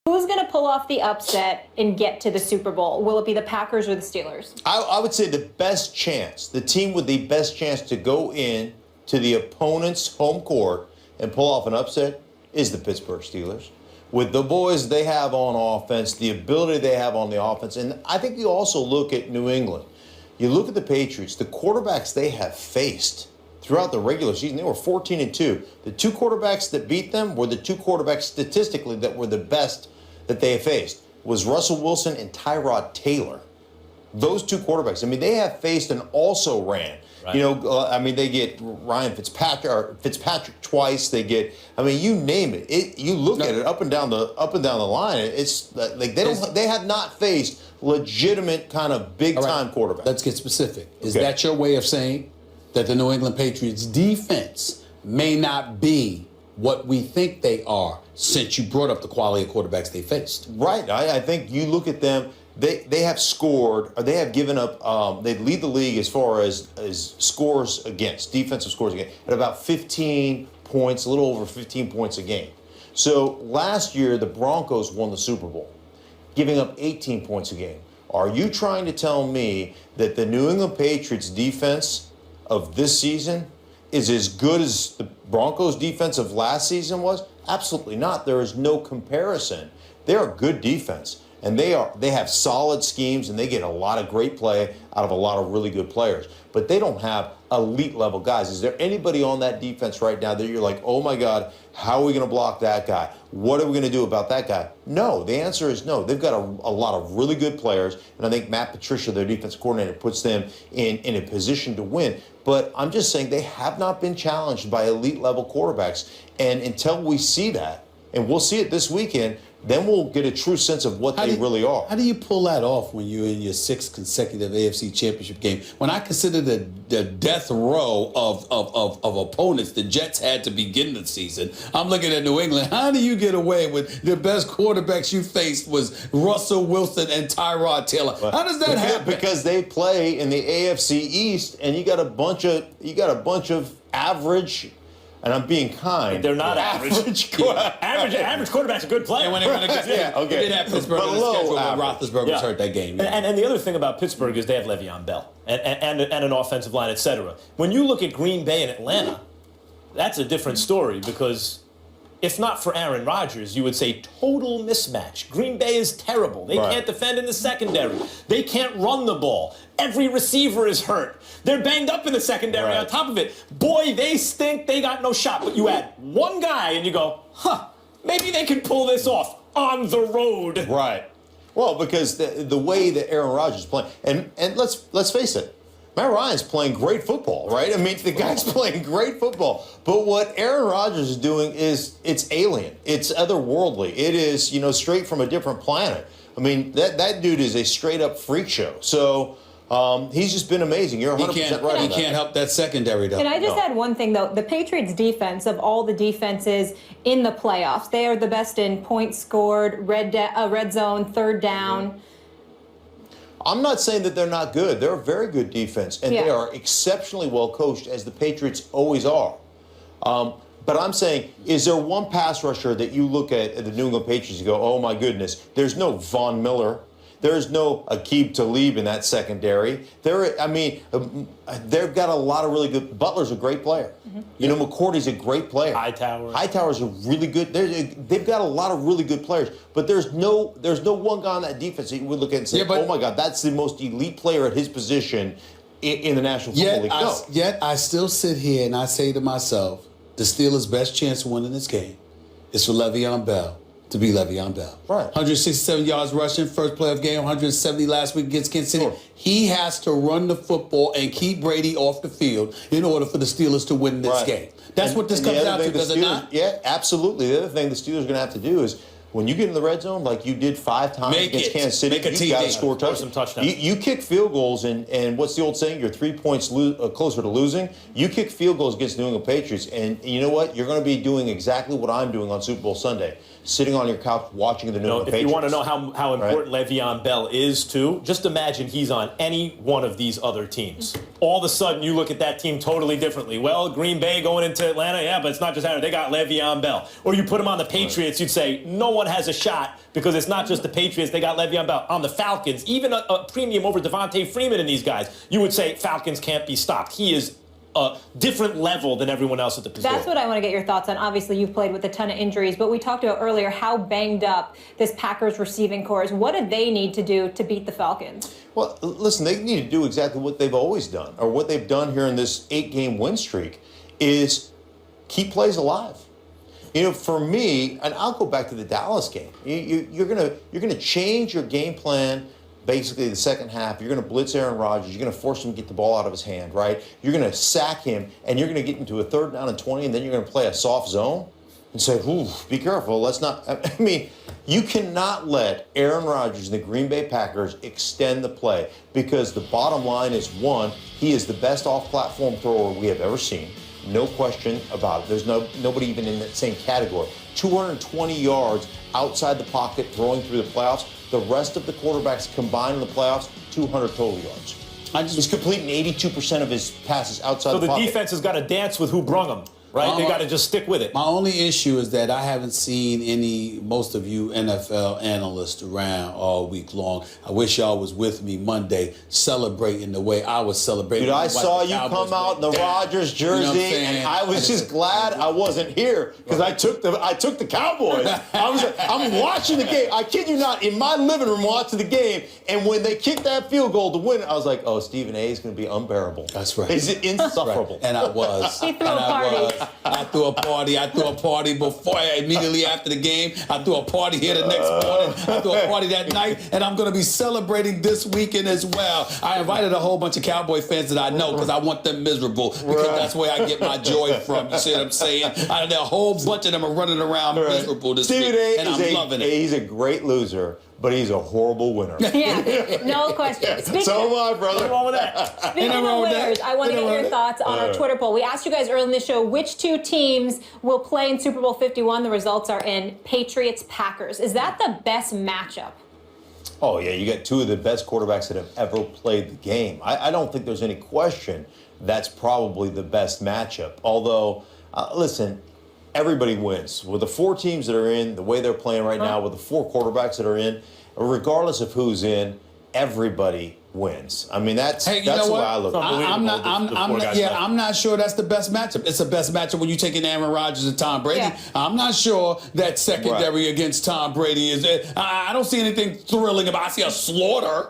Who's going to pull off the upset and get to the Super Bowl? Will it be the Packers or the Steelers? I would say the best chance, the team with the best chance to go in to the opponent's home court and pull off an upset is the Pittsburgh Steelers. With the boys they have on offense, the ability they have on the offense, and I think you also look at New England. You look at the Patriots, the quarterbacks they have faced throughout the regular season, they were 14-2. The two quarterbacks that beat them were the two quarterbacks statistically that were the best that they have faced, was Russell Wilson and Tyrod Taylor. Those two quarterbacks, I mean, they have faced and also ran. Right. You know, I mean, they get Ryan Fitzpatrick twice. They get, I mean, you name it. You look at it up and down the line. It's like they have not faced legitimate kind of big time quarterbacks. Let's get specific. Is that your way of saying that the New England Patriots defense may not be what we think they are, since you brought up the quality of quarterbacks they faced? Right. I think you look at them. They have scored, or they have given up, they lead the league as far as scores against, defensive scores against, at about 15 points, a little over 15 points a game. So last year, the Broncos won the Super Bowl, giving up 18 points a game. Are you trying to tell me that the New England Patriots defense of this season is as good as the Broncos defense of last season was? Absolutely not. There is no comparison. They're a good defense. And they have solid schemes, and they get a lot of great play out of a lot of really good players. But they don't have elite level guys. Is there anybody on that defense right now that you're like, oh my God, how are we going to block that guy? What are we going to do about that guy? No, the answer is no. They've got a lot of really good players, and I think Matt Patricia, their defense coordinator, puts them in a position to win. But I'm just saying they have not been challenged by elite level quarterbacks. And until we see that, and we'll see it this weekend, then we'll get a true sense of what they really are. How do you pull that off when you're in your sixth consecutive AFC Championship game? When I consider the death row of opponents the Jets had to begin the season, I'm looking at New England. How do you get away with the best quarterbacks you faced was Russell Wilson and Tyrod Taylor? How does that happen? Because they play in the AFC East, and you got a bunch of average. And I'm being kind. They're not average. Average quarterback's a good player. And when they He did have Pittsburgh on the schedule when Roethlisberger was hurt that game. And the other thing about Pittsburgh is they have Le'Veon Bell and an offensive line, et cetera. When you look at Green Bay and Atlanta, that's a different story, because if not for Aaron Rodgers, you would say total mismatch. Green Bay is terrible. They can't defend in the secondary. They can't run the ball. Every receiver is hurt. They're banged up in the secondary on top of it. Boy, they stink. They got no shot. But you add one guy and you go, maybe they can pull this off on the road. Right. Well, because the way that Aaron Rodgers is playing, and let's face it, Matt Ryan's playing great football, right? I mean, the guy's playing great football. But what Aaron Rodgers is doing it's alien. It's otherworldly. It is, straight from a different planet. I mean, that dude is a straight-up freak show. So he's just been amazing. You're 100% right. He can't help that secondary, though. Can I just add one thing, though? The Patriots' defense, of all the defenses in the playoffs, they are the best in points scored, red zone, third down. I'm not saying that they're not good. They're a very good defense, and they are exceptionally well coached, as the Patriots always are. But I'm saying, is there one pass rusher that you look at the New England Patriots and go, oh my goodness, there's no Von Miller. There's no Aqib Talib in that secondary. They've got a lot of really good. Butler's a great player. McCourty's a great player. Hightower's a really good. They've got a lot of really good players. But there's no one guy on that defense that you would look at and say, oh my God, that's the most elite player at his position in the National Football League. Yet I still sit here and I say to myself, the Steelers' best chance of winning this game is for Le'Veon Bell to be Le'Veon Bell. Right. 167 yards rushing, first playoff game, 170 last week against Kansas City. Sure. He has to run the football and keep Brady off the field in order for the Steelers to win this game. That's what this comes down to, does it not? Yeah, absolutely. The other thing the Steelers are going to have to do is, when you get in the red zone, like you did 5 times against Kansas City, you got to score touchdowns. You kick field goals, and what's the old saying? You're 3 points closer to losing. You kick field goals against New England Patriots, and you know what? You're going to be doing exactly what I'm doing on Super Bowl Sunday. sitting on your couch watching the New England If Patriots. you want to know how important Le'Veon Bell is, too, just imagine he's on any one of these other teams. All of a sudden, you look at that team totally differently. Well, Green Bay going into Atlanta, yeah, but it's not just Atlanta. They got Le'Veon Bell. Or you put him on the Patriots, you'd say no one has a shot because it's not just the Patriots. They got Le'Veon Bell. On the Falcons, even a premium over Devontae Freeman and these guys, you would say Falcons can't be stopped. He is a different level than everyone else at the position. That's what I want to get your thoughts on. Obviously, you've played with a ton of injuries, but we talked about earlier how banged up this Packers receiving core is. What do they need to do to beat the Falcons? Well, listen, they need to do exactly what they've always done, or what they've done here in this 8-game win streak, is keep plays alive. You know, for me, and I'll go back to the Dallas game. You're gonna change your game plan. Basically, the second half, you're going to blitz Aaron Rodgers. You're going to force him to get the ball out of his hand, right? You're going to sack him, and you're going to get into a 3rd down and 20, and then you're going to play a soft zone and say, "Ooh, be careful. Let's not." I mean, you cannot let Aaron Rodgers and the Green Bay Packers extend the play, because the bottom line is, one, he is the best off-platform thrower we have ever seen. No question about it. There's nobody even in that same category. 220 yards outside the pocket throwing through the playoffs. The rest of the quarterbacks combined in the playoffs, 200 total yards. He's completing 82% of his passes outside the pocket. So the defense has got to dance with who brung them, right? They got to just stick with it. My only issue is that I haven't seen most of you NFL analysts around all week long. I wish y'all was with me Monday celebrating the way I was celebrating. Dude, I saw you come out in the Rodgers jersey, and I was just glad I wasn't here, because I took the Cowboys. I'm watching the game. I kid you not, in my living room watching the game, and when they kicked that field goal to win, I was like, oh, Stephen A. is going to be unbearable. That's right. He's insufferable. Right. And I was. He threw a party. I threw a party immediately after the game. I threw a party here the next morning. I threw a party that night, and I'm going to be celebrating this weekend as well. I invited a whole bunch of Cowboy fans that I know, because I want them miserable, because that's where I get my joy from. You see what I'm saying? A whole bunch of them are running around miserable this week, and I'm loving it. He's a great loser, but he's a horrible winner. Yeah, no question. So am I, brother. What's wrong with that? Speaking of winners, I want to get your thoughts on our Twitter poll. We asked you guys early in the show which 2 teams will play in Super Bowl 51. The results are in Patriots-Packers. Is that the best matchup? Oh, yeah, you got 2 of the best quarterbacks that have ever played the game. I don't think there's any question that's probably the best matchup. Although, listen, everybody wins. With the 4 teams that are in, the way they're playing right now, with the 4 quarterbacks that are in, regardless of who's in, everybody wins. I mean, that's the way I look at it. I'm not sure that's the best matchup. It's the best matchup when you take in Aaron Rodgers and Tom Brady. Yeah. I'm not sure that secondary against Tom Brady is. I don't see anything thrilling about. I see a slaughter.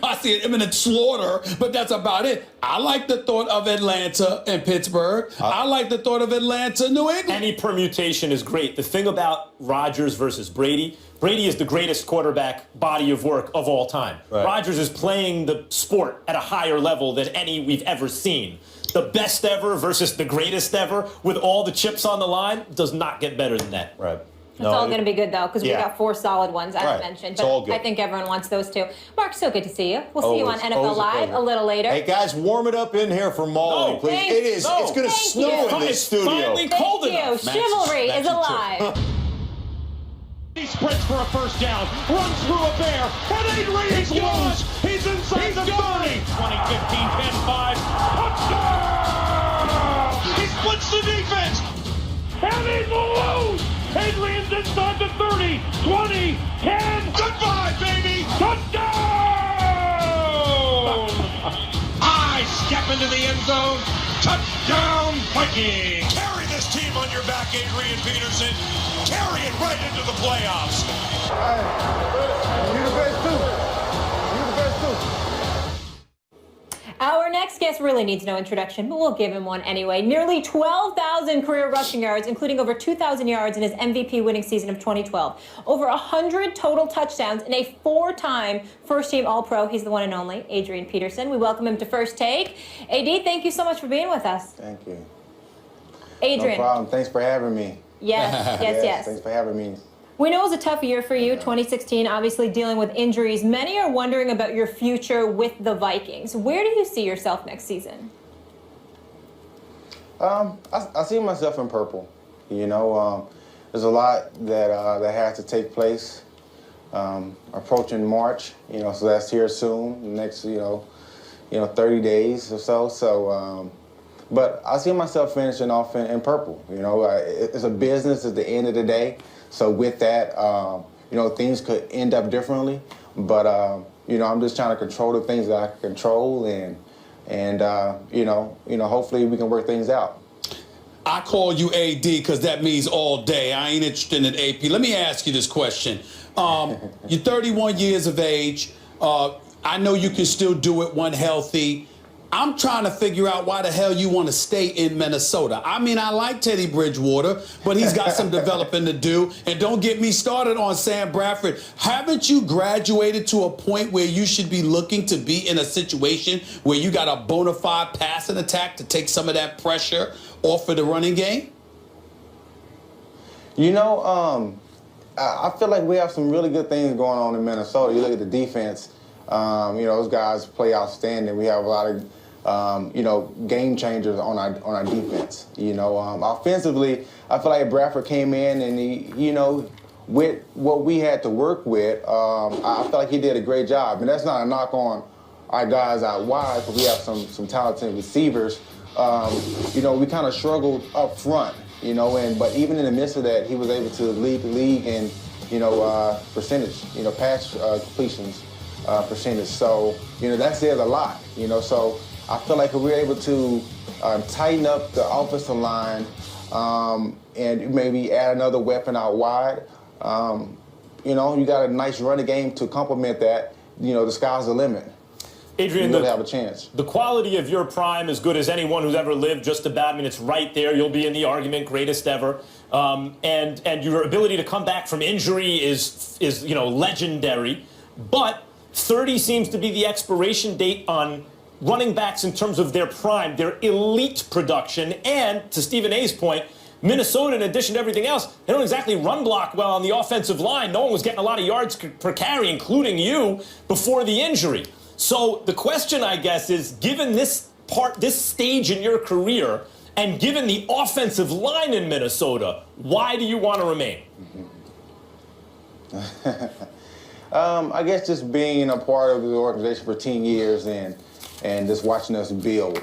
I see an imminent slaughter, but that's about it. I like the thought of Atlanta and Pittsburgh. I like the thought of Atlanta, New England. Any permutation is great. The thing about Rodgers versus Brady is the greatest quarterback body of work of all time. Right. Rodgers is playing the sport at a higher level than any we've ever seen. The best ever versus the greatest ever, with all the chips on the line, does not get better than that. Right. It's all going to be good, though, because we got 4 solid ones, as I mentioned. It's all good. I think everyone wants those, too. Mark, so good to see you. We'll see you on NFL Live a little later. Hey, guys, warm it up in here for Molly, please. thanks. It is. It's going to snow in this studio. Finally cold enough. Chivalry is alive. He sprints for a first down, runs through a bear, and Adrian's loose. He's inside the 30. 20, 15, 10, 5. Touchdown! He splits the defense. And he's loose. Adrian's inside the 30, 20, 10. Goodbye, baby. Touchdown! I step into the end zone. Touchdown, Vikings. Carry this team on your back, Adrian Peterson. Carry it right into the playoffs. Hey, you the best too. You the best too. Our next guest really needs no introduction, but we'll give him one anyway. Nearly 12,000 career rushing yards, including over 2,000 yards in his MVP winning season of 2012. Over 100 total touchdowns and a 4-time first-team All-Pro. He's the one and only Adrian Peterson. We welcome him to First Take. AD, thank you so much for being with us. Thank you. Adrian. No problem. Thanks for having me. Yes. Thanks for having me. We know it was a tough year for you, 2016, obviously dealing with injuries. Many are wondering about your future with the Vikings. Where do you see yourself next season? I see myself in purple. You know, there's a lot that has to take place. Approaching March, so that's here soon. The next, 30 days or so. So, but I see myself finishing off in purple. It's a business at the end of the day. So with that, things could end up differently. But I'm just trying to control the things that I can control, and hopefully we can work things out. I call you AD because that means all day. I ain't interested in AP. Let me ask you this question. You're 31 years of age. I know you can still do it when healthy. I'm trying to figure out why the hell you want to stay in Minnesota. I mean, I like Teddy Bridgewater, but he's got some developing to do. And don't get me started on Sam Bradford. Haven't you graduated to a point where you should be looking to be in a situation where you got a bona fide passing attack to take some of that pressure off of the running game? I feel like we have some really good things going on in Minnesota. You look at the defense, those guys play outstanding. We have a lot of game changers on our defense. Offensively, I feel like Bradford came in and he, with what we had to work with, I feel like he did a great job. And that's not a knock on our guys out wide, because we have some talented receivers. We kind of struggled up front, but even in the midst of that, he was able to lead the league in, percentage, pass completions percentage. So, that says a lot, so I feel like if we're able to tighten up the offensive line and maybe add another weapon out wide, you got a nice running game to complement that, the sky's the limit. Adrian, you really have a chance. The quality of your prime, as good as anyone who's ever lived, just about. I mean, it's right there. You'll be in the argument, greatest ever. And your ability to come back from injury is legendary. But 30 seems to be the expiration date on running backs in terms of their prime, their elite production. And to Stephen A's point, Minnesota, in addition to everything else, they don't exactly run block well on the offensive line. No one was getting a lot of yards per carry, including you, before the injury. So the question, I guess, is given this stage in your career, and given the offensive line in Minnesota, why do you want to remain? I guess just being a part of the organization for 10 years and just watching us build,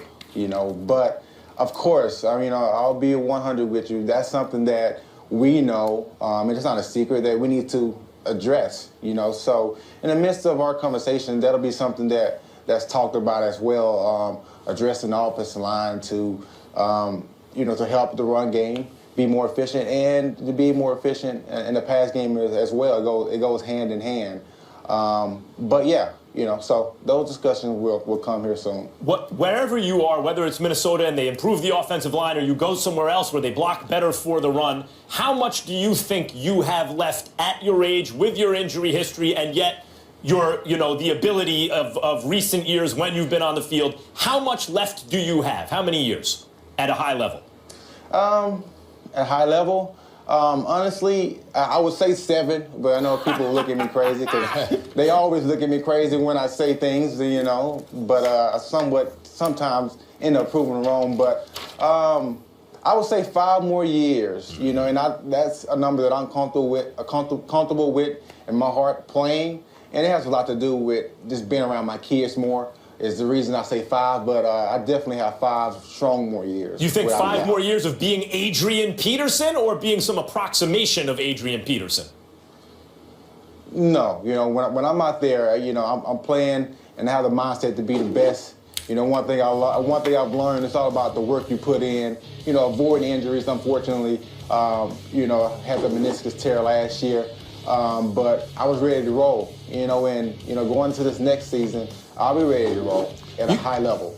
But, of course, I'll be 100 with you. That's something that we know, and it's not a secret, that we need to address, So in the midst of our conversation, that'll be something that's talked about as well, addressing the offensive line to, to help the run game be more efficient and to be more efficient in the pass game as well. It goes hand in hand. But yeah, so those discussions will come here soon. Wherever you are, whether it's Minnesota and they improve the offensive line, or you go somewhere else where they block better for the run, how much do you think you have left at your age with your injury history, and yet your, the ability of recent years when you've been on the field? How much left do you have? How many years at a high level? At a high level, honestly, I would say 7, but I know people look at me crazy because they always look at me crazy when I say things, but I sometimes end up proving wrong. But I would say 5 more years, and that's a number that I'm comfortable with in my heart playing. And it has a lot to do with just being around my kids more. Is the reason I say 5, but I definitely have 5 strong more years. You think 5 more years of being Adrian Peterson, or being some approximation of Adrian Peterson? No, when I'm out there, I'm playing and I have the mindset to be the best. One thing I've learned, it's all about the work you put in. Avoiding injuries. Unfortunately, I had the meniscus tear last year, but I was ready to roll. And going into this next season, I'll be ready to roll at a high level.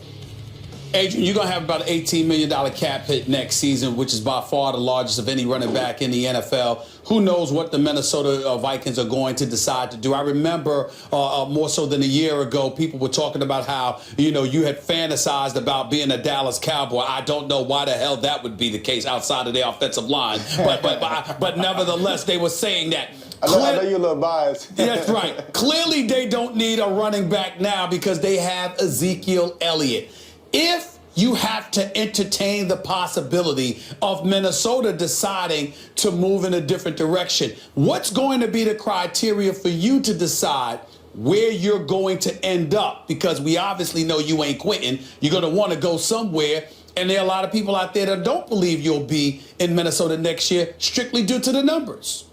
Adrian, you're going to have about an $18 million cap hit next season, which is by far the largest of any running back in the NFL. Who knows what the Minnesota Vikings are going to decide to do? I remember more so than a year ago, people were talking about how, you had fantasized about being a Dallas Cowboy. I don't know why the hell that would be the case outside of their offensive line. But nevertheless, they were saying that. I know you're a little biased. That's right. Clearly, they don't need a running back now because they have Ezekiel Elliott. If you have to entertain the possibility of Minnesota deciding to move in a different direction. What's going to be the criteria for you to decide where you're going to end up? Because we obviously know you ain't quitting. You're going to want to go somewhere. And there are a lot of people out there that don't believe you'll be in Minnesota next year strictly due to the numbers.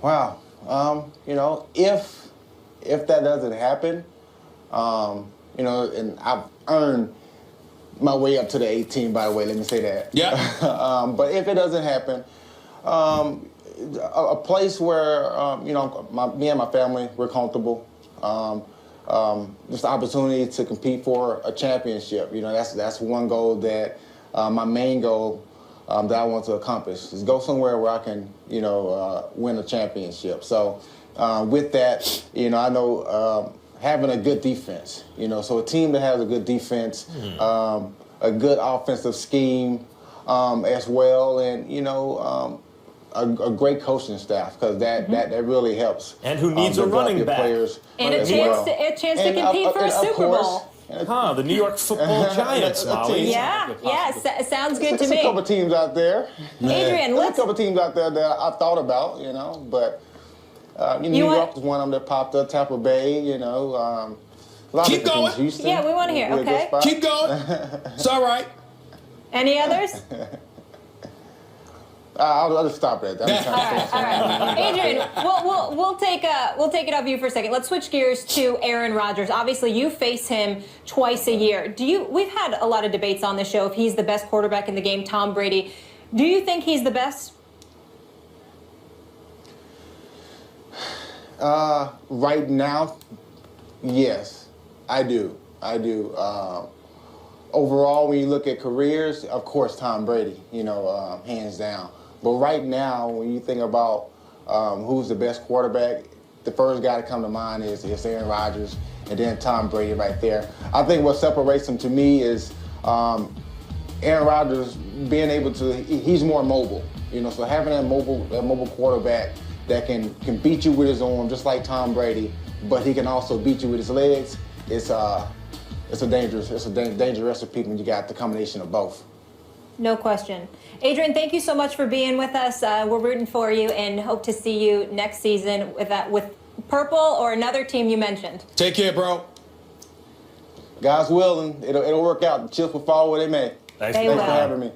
Wow. You know, if that doesn't happen, you know, and I've earned my way up to the 18, by the way, let me say that. Yeah. But if it doesn't happen, a place where, you know, me and my family, we're comfortable. Just the opportunity to compete for a championship. You know, that's one goal that, my main goal that I want to accomplish is go somewhere where I can, you know, win a championship. So with that, you know, I know having a good defense, you know, so a team that has a good defense, a good offensive scheme as well, and, you know, a great coaching staff, because that really helps. And who needs a develop running your back. players And a as chance well. to And compete for a of Super course, Bowl. The New York Football Giants, Molly. Yeah, sounds good to There's me. a couple teams out there. Adrian, There's a couple teams out there that I thought about, you know, but New York was one of them that popped up. Tampa Bay, you know, a lot Keep of different going. teams. Houston, Yeah, we wanna hear, would be a good okay. spot. Keep going. It's all right. Any others? I'll just stop it. All right. Adrian, we'll take it off you for a second. Let's switch gears to Aaron Rodgers. Obviously, you face him twice a year. We've had a lot of debates on the show if he's the best quarterback in the game, Tom Brady. Do you think he's the best? Right now, yes, I do. Overall, when you look at careers, of course, Tom Brady, you know, hands down. But right now, when you think about who's the best quarterback, the first guy to come to mind is Aaron Rodgers, and then Tom Brady right there. I think what separates them to me is Aaron Rodgers being able to, he's more mobile, you know, so having that mobile quarterback that can beat you with his arm, just like Tom Brady, but he can also beat you with his legs. It's a dangerous recipe when you got the combination of both. No question. Adrian, thank you so much for being with us. We're rooting for you and hope to see you next season with Purple or another team you mentioned. Take care, bro. God's willing, it'll work out. The chips will fall where they may. Thanks They Thanks will. for having me.